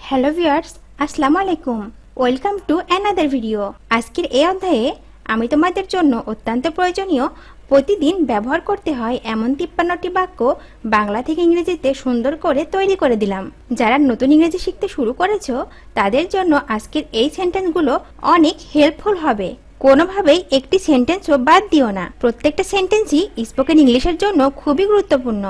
Hello viewers, আসসালামু আলাইকুম। Welcome to another video. আজকের এই অধ্যায়ে আমি তোমাদের জন্য অত্যন্ত প্রয়োজনীয় প্রতিদিন ব্যবহার করতে হয় এমন 53টি বাক্য বাংলা থেকে ইংরেজিতে সুন্দর করে তৈরি করে দিলাম। যারা নতুন ইংরেজি শিখতে শুরু করেছো তাদের জন্য আজকের এই সেন্টেন্সগুলো অনেক হেল্পফুল হবে। কোনোভাবেই একটি সেন্টেন্সও বাদ দিও না। প্রত্যেকটা সেন্টেন্সই স্পোকেন ইংলিশের জন্য খুবই গুরুত্বপূর্ণ।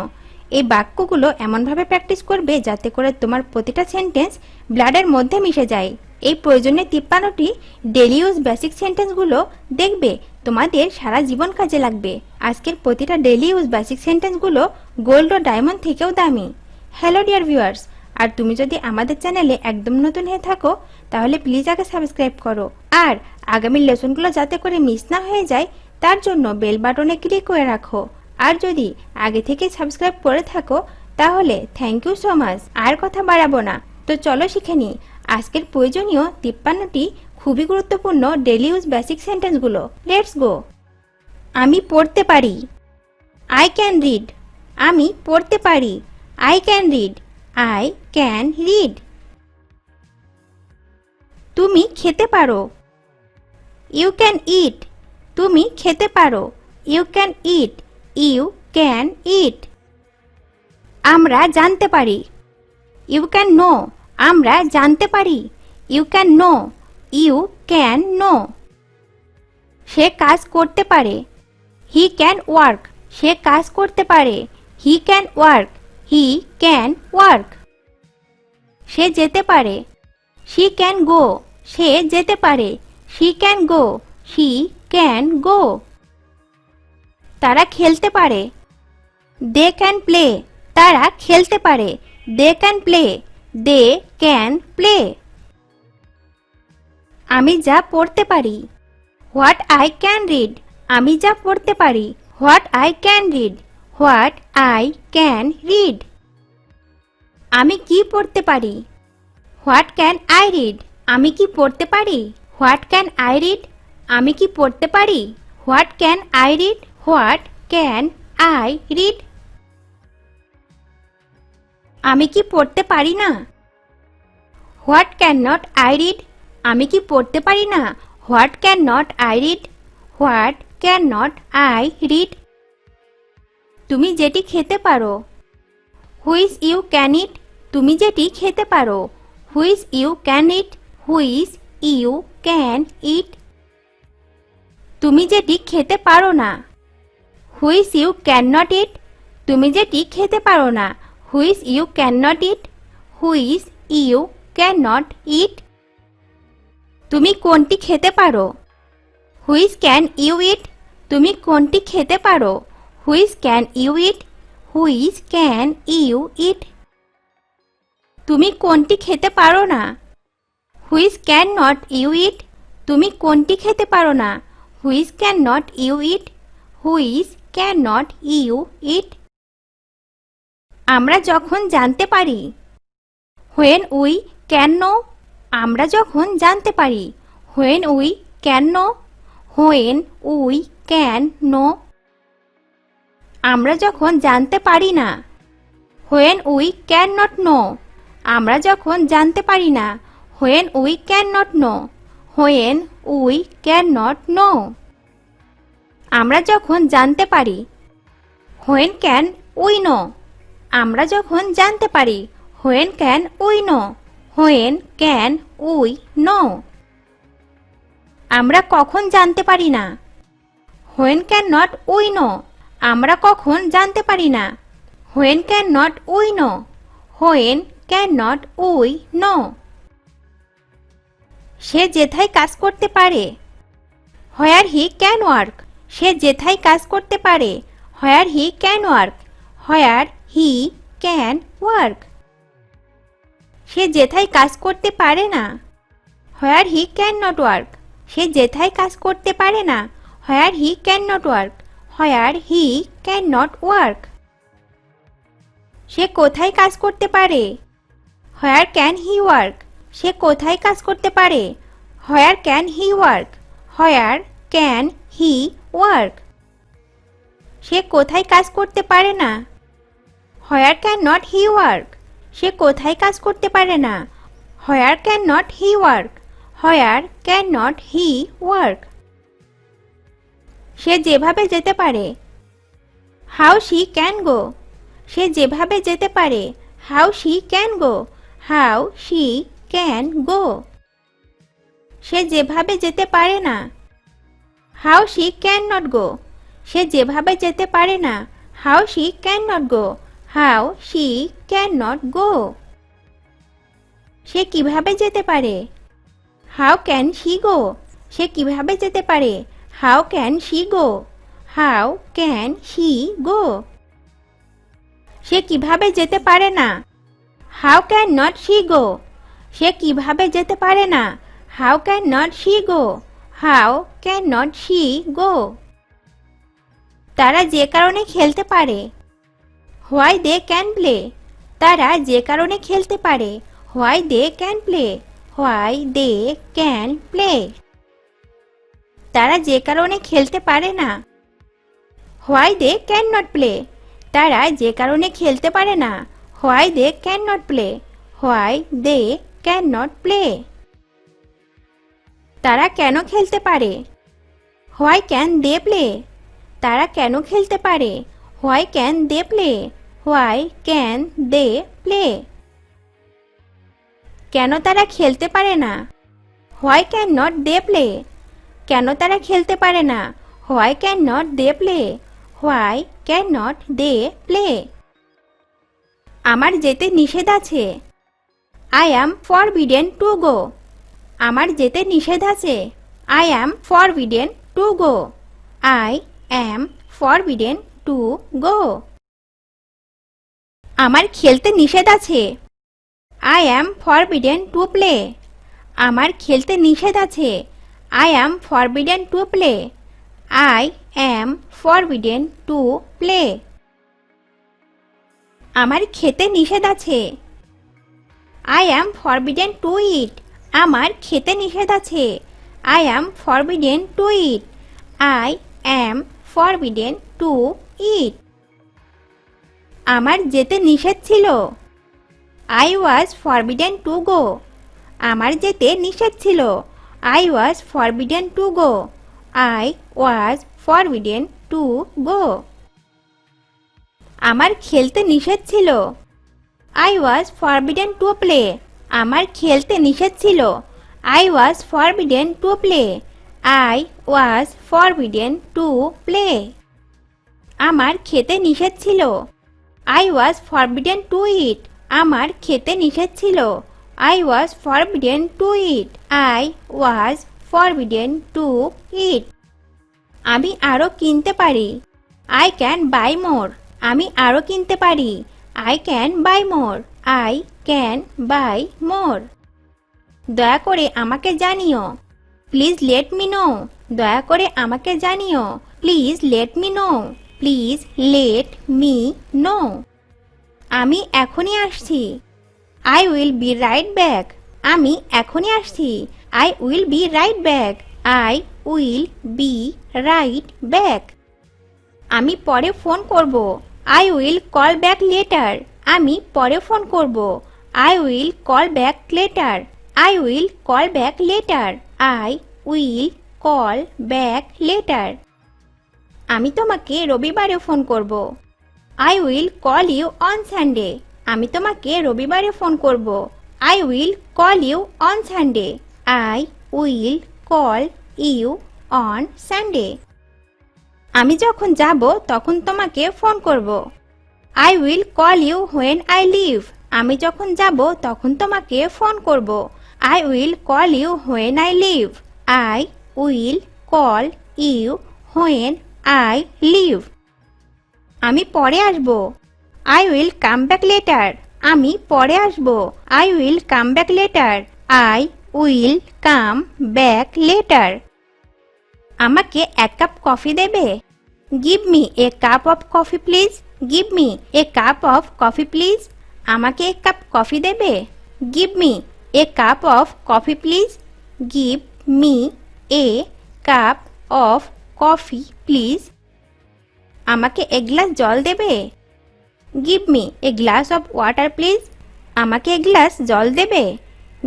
এই বাক্যগুলো এমনভাবে প্র্যাকটিস করবে যাতে করে তোমার প্রতিটা সেন্টেন্স ব্লাডের মধ্যে মিশে যায়। এই প্রয়োজনীয় 53টি ডেইলি ইউজ বেসিক সেন্টেন্সগুলো দেখবে তোমাদের সারা জীবন কাজে লাগবে। আজকের প্রতিটা ডেইলি ইউজ বেসিক সেন্টেন্সগুলো গোল্ড ও ডায়মন্ড থেকেও দামি। হ্যালো ডিয়ার ভিউয়ার্স, আর তুমি যদি আমাদের চ্যানেলে একদম নতুন হয়ে থাকো তাহলে প্লিজ আগে সাবস্ক্রাইব করো, আর আগামী লেসনগুলো যাতে করে মিস না হয়ে যায় তার জন্য বেল বাটনে ক্লিক করে রাখো। আর যদি আগে থেকে সাবস্ক্রাইব করে থাকো তাহলে থ্যাংক ইউ সো মাচ। আর কথা বাড়াবো না, তো চলো শিখে নিই আজকের প্রয়োজনীয় 53টি খুবই গুরুত্বপূর্ণ ডেইলি ইউজ বেসিক সেন্টেন্সগুলো। Let's go. আমি পড়তে পারি। I can read. আমি পড়তে পারি। I can read. I can read. তুমি খেতে পারো। You can eat. তুমি খেতে পারো। You can eat. You can eat. আমরা জানতে পারি। You can know. আমরা জানতে পারি। You can know. You can know. সে কাজ করতে পারে। He can work. সে কাজ করতে পারে। He can work. He can work. সে যেতে পারে। She can go. সে যেতে পারে। She can go. She can go. তারা খেলতে পারে। They can play. তারা খেলতে পারে। They can play. They can play. আমি যা পড়তে পারি। What I can read. আমি যা পড়তে পারি। What I can read. What I can read. আমি কি পড়তে পারি। What can I read. আমি কি পড়তে পারি। What can I read. আমি কি পড়তে পারি। What can I read. What can I read. আমি কি পড়তে পারি না। What can not I read. আমি কি পড়তে পারি না। What can not I read. What can not I read. তুমি যেটি খেতে পারো। Which you can eat. তুমি যেটি খেতে পারো। Which you can eat. Which you can eat. তুমি যেটি খেতে পারো না। Which you can not eat. তুমি যেটি খেতে পারো না। Which you can not eat. Which you can not eat. তুমি কোনটি খেতে পারো। Which can you eat. তুমি কোনটি খেতে পারো। Which can you eat. Which can you eat. তুমি কোনটি খেতে পারো না। Which can not you eat. তুমি কোনটি খেতে পারো না। Which can not you eat. Which can not you eat. আমরা যখন জানতে পারি। When we can know. আমরা যখন জানতে পারি। When we can know. When we can know. আমরা যখন জানতে পারি না। When we can not know. আমরা যখন জানতে পারি না। When we can not know. When we can not know. আমরা যখন জানতে পারি। When can we know. আমরা যখন জানতে পারি। When can we know. When can we know. আমরা কখন জানতে পারি না। When can not we know. আমরা কখন জানতে পারি না। When can not we know. When can not we know. সে যেথায় কাজ করতে পারে। Where he can work. সে যেথায় কাজ করতে পারে। Where he can work. Where he can work. সে যেথায় কাজ করতে পারে না। Where he can not work. সে যেথায় কাজ করতে পারে না। Where he can not work. Where he can not work. সে কোথায় কাজ করতে পারে। Where can he work. সে কোথায় কাজ করতে পারে। Where can he work. Where can he work. সে কোথায় কাজ করতে পারে না। Where can not he work. সে কোথায় কাজ করতে পারে না। Where cannot he work? Where cannot he work? সে যেভাবে যেতে পারে। How she can go? সে যেভাবে যেতে পারে। How she can go? How she can go? সে যেভাবে যেতে পারে না। How she cannot go? সে যেভাবে যেতে পারে না। How she cannot go? How she cannot go? সে কিভাবে যেতে পারে। How can she go? সে কিভাবে যেতে পারে। How can she go? How can she go? সে কিভাবে যেতে পারে না। How cannot she go? সে কিভাবে যেতে পারে না। How cannot she go? How cannot she go? তারা যে কারণে খেলতে পারে। Why they can play? তারা যে কারণে খেলতে পারে। Why they can play? Why they can play? তারা যে কারণে খেলতে পারে না। Why they cannot play? তারা যে কারণে খেলতে পারে না। Why they cannot play? Why they cannot play? তারা কেন খেলতে পারে। Why can they play? তারা কেন খেলতে পারে। Why can they play? Why can they play? কেন তারা খেলতে পারে না। Why cannot they play? কেন তারা খেলতে পারে না। Why cannot they play? Why cannot they play? আমার যেতে নিষেধ আছে। I am forbidden to go. আমার যেতে নিষেধ আছে। I am forbidden to go. I am forbidden to go. আমার খেলতে নিষেধ আছে। I am forbidden to play. আমার খেলতে নিষেধ আছে। I am forbidden to play. I am forbidden to play. আমার খেতে নিষেধ আছে। I am forbidden to eat. আমার খেতে নিষেধ আছে। I am forbidden to eat. I am forbidden to eat. আমার যেতে নিষেধ ছিল। I was forbidden to go. আমার যেতে নিষেধ ছিল। I was forbidden to go. I was forbidden to go. আমার খেলতে নিষেধ ছিল। I was forbidden to play. আমার খেলতে নিষেধ ছিল। I was forbidden to play. I was forbidden to play. আমার খেতে নিষেধ ছিল। I was forbidden to eat. আমার খেতে নিষেধ ছিল। I was forbidden to eat. I was forbidden to eat. আমি আরো কিনতে পারি। I can buy more. আমি আরো কিনতে পারি। I can buy more. I can buy more. দয়া করে আমাকে জানিও। Please let me know. দয়া করে আমাকে জানিও। Please let me know. Please let me know. আমি এখনই আসছি। I will be right back. আমি এখনই আসছি। I will be right back. I will be right back. আমি পরে ফোন করব। I will call back later. আমি পরে ফোন করব। I will call back later. I will call back later. I will call back later. আমি তোমাকে রবিবারে phone করব। I will call you on Sunday. আমি তোমাকে রবিবারে ফোন করব। I will call you on Sunday. I will call you on Sunday. আমি যখন যাব তখন তোমাকে ফোন করব। I will call you when I leave. আমি যখন যাব তখন তোমাকে ফোন করব। I will call you when I leave. I will call you when I leave. আমি পরে আসব। I will come back later. আমি পরে আসব। I will come back later. I will come back later. আমাকে এক কাপ কফি দেবে? Give me a cup of coffee please. Give me a cup of coffee please. আমাকে এক cup coffee দেবে? Give me a cup of coffee please. Give me a cup of coffee please. আমাকে এক glass জল দেবে? Give me a glass of water please. আমাকে এক glass জল দেবে?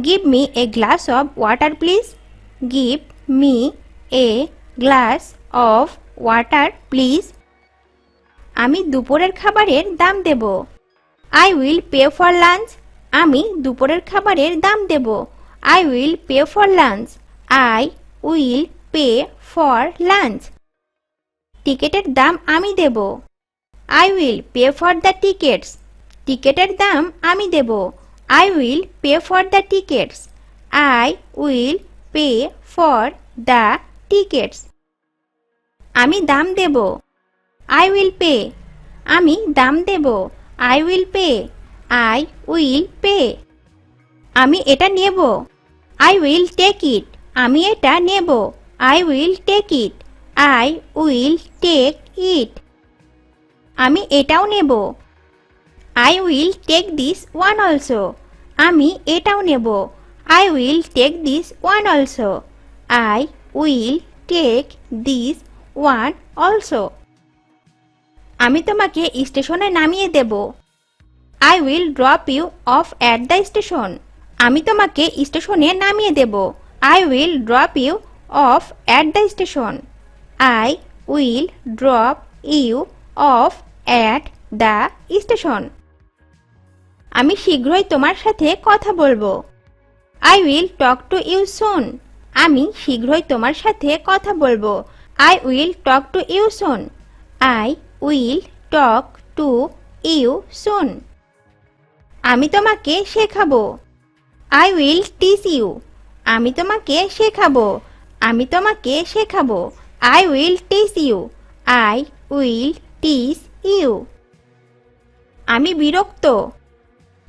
Give me a glass of water please. Give me a glass of water please. আমি দুপুরের খাবারের দাম দেব। I will pay for lunch. আমি দুপুরের খাবারের দাম দেব। I will pay for lunch. I will pay for lunch. টিকেটের দাম আমি দেব। I will pay for the tickets. টিকেটের দাম আমি দেব। I will pay for the tickets. I will pay for the tickets. আমি দাম দেব। I will pay. আমি দাম দেব। I will pay. I will pay. আমি এটা নেব। I will take it. আমি এটা নেব। I will take it. I will take it. আমি এটাও নেব। I will take this one also. আমি এটাও নেব। I will take this one also. I will take this one also. আমি তোমাকে স্টেশনে নামিয়ে দেব। I will drop you off at the station. আমি তোমাকে স্টেশনে নামিয়ে দেব। I will drop you off at the station. I will drop you off at the station. আমি শীঘ্রই তোমার সাথে কথা বলবো। I will talk to you soon. আমি শীঘ্রই তোমার সাথে কথা বলবো। I will talk to you soon. I will talk to you soon. আমি তোমাকে শেখাবো। I will teach you. আমি তোমাকে শেখাবো। আমি তোমাকে শেখাবো। I will teach you. I will teach you. আমি বিরক্ত।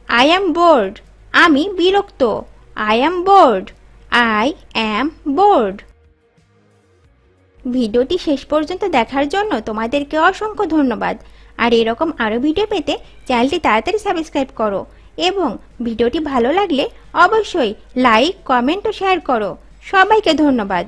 I am board. আমি বিরক্ত। I am board. I am board. ভিডিওটি শেষ পর্যন্ত দেখার জন্য তোমাদেরকে অসংখ্য ধন্যবাদ। আর এরকম আরও ভিডিও পেতে চ্যানেলটি তাড়াতাড়ি সাবস্ক্রাইব করো এবং ভিডিওটি ভালো লাগলে অবশ্যই লাইক, কমেন্ট ও শেয়ার করো। সবাইকে ধন্যবাদ।